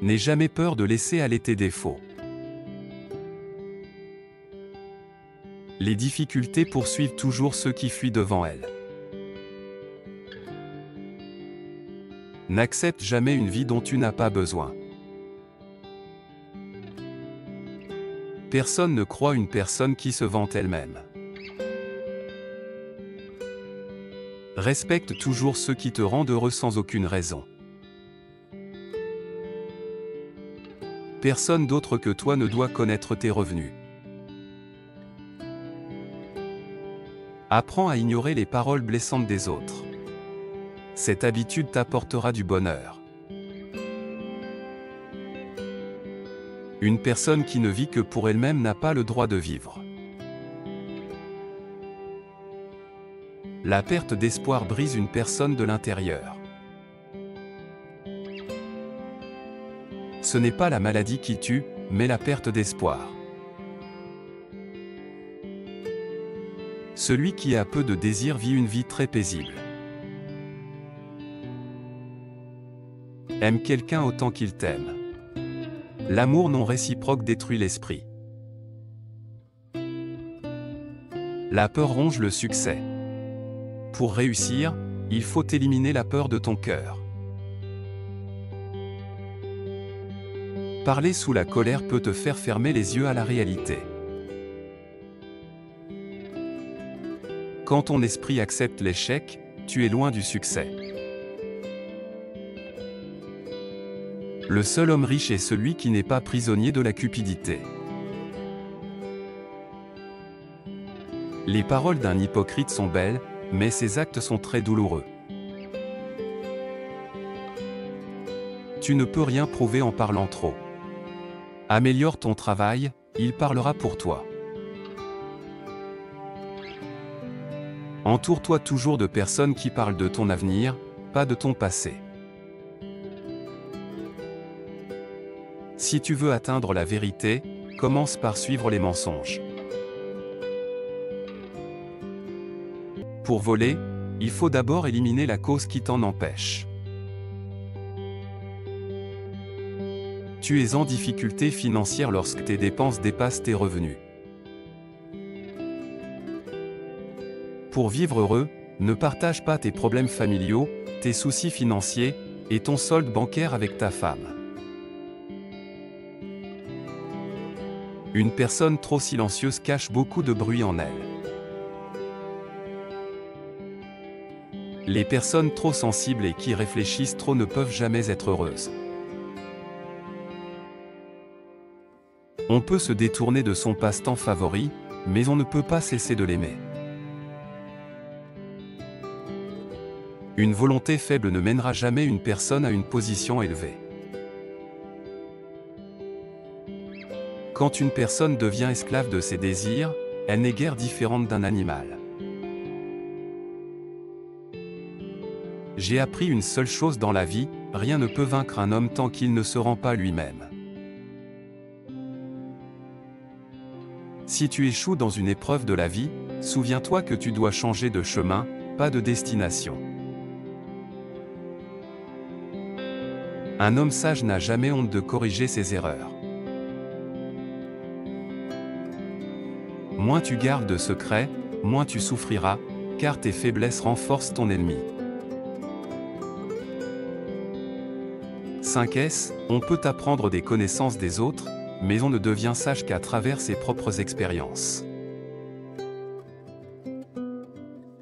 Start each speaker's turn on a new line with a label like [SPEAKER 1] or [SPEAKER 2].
[SPEAKER 1] N'aie jamais peur de laisser aller tes défauts. Les difficultés poursuivent toujours ceux qui fuient devant elles. N'accepte jamais une vie dont tu n'as pas besoin. Personne ne croit une personne qui se vante elle-même. Respecte toujours ceux qui te rendent heureux sans aucune raison. Personne d'autre que toi ne doit connaître tes revenus. Apprends à ignorer les paroles blessantes des autres. Cette habitude t'apportera du bonheur. Une personne qui ne vit que pour elle-même n'a pas le droit de vivre. La perte d'espoir brise une personne de l'intérieur. Ce n'est pas la maladie qui tue, mais la perte d'espoir. Celui qui a peu de désir vit une vie très paisible. Aime quelqu'un autant qu'il t'aime. L'amour non réciproque détruit l'esprit. La peur ronge le succès. Pour réussir, il faut éliminer la peur de ton cœur. Parler sous la colère peut te faire fermer les yeux à la réalité. Quand ton esprit accepte l'échec, tu es loin du succès. Le seul homme riche est celui qui n'est pas prisonnier de la cupidité. Les paroles d'un hypocrite sont belles, mais ses actes sont très douloureux. Tu ne peux rien prouver en parlant trop. Améliore ton travail, il parlera pour toi. Entoure-toi toujours de personnes qui parlent de ton avenir, pas de ton passé. Si tu veux atteindre la vérité, commence par suivre les mensonges. Pour voler, il faut d'abord éliminer la cause qui t'en empêche. Tu es en difficulté financière lorsque tes dépenses dépassent tes revenus. Pour vivre heureux, ne partage pas tes problèmes familiaux, tes soucis financiers, et ton solde bancaire avec ta femme. Une personne trop silencieuse cache beaucoup de bruit en elle. Les personnes trop sensibles et qui réfléchissent trop ne peuvent jamais être heureuses. On peut se détourner de son passe-temps favori, mais on ne peut pas cesser de l'aimer. Une volonté faible ne mènera jamais une personne à une position élevée. Quand une personne devient esclave de ses désirs, elle n'est guère différente d'un animal. J'ai appris une seule chose dans la vie, rien ne peut vaincre un homme tant qu'il ne se rend pas lui-même. Si tu échoues dans une épreuve de la vie, souviens-toi que tu dois changer de chemin, pas de destination. Un homme sage n'a jamais honte de corriger ses erreurs. Moins tu gardes de secrets, moins tu souffriras, car tes faiblesses renforcent ton ennemi. 5S, on peut apprendre des connaissances des autres, mais on ne devient sage qu'à travers ses propres expériences.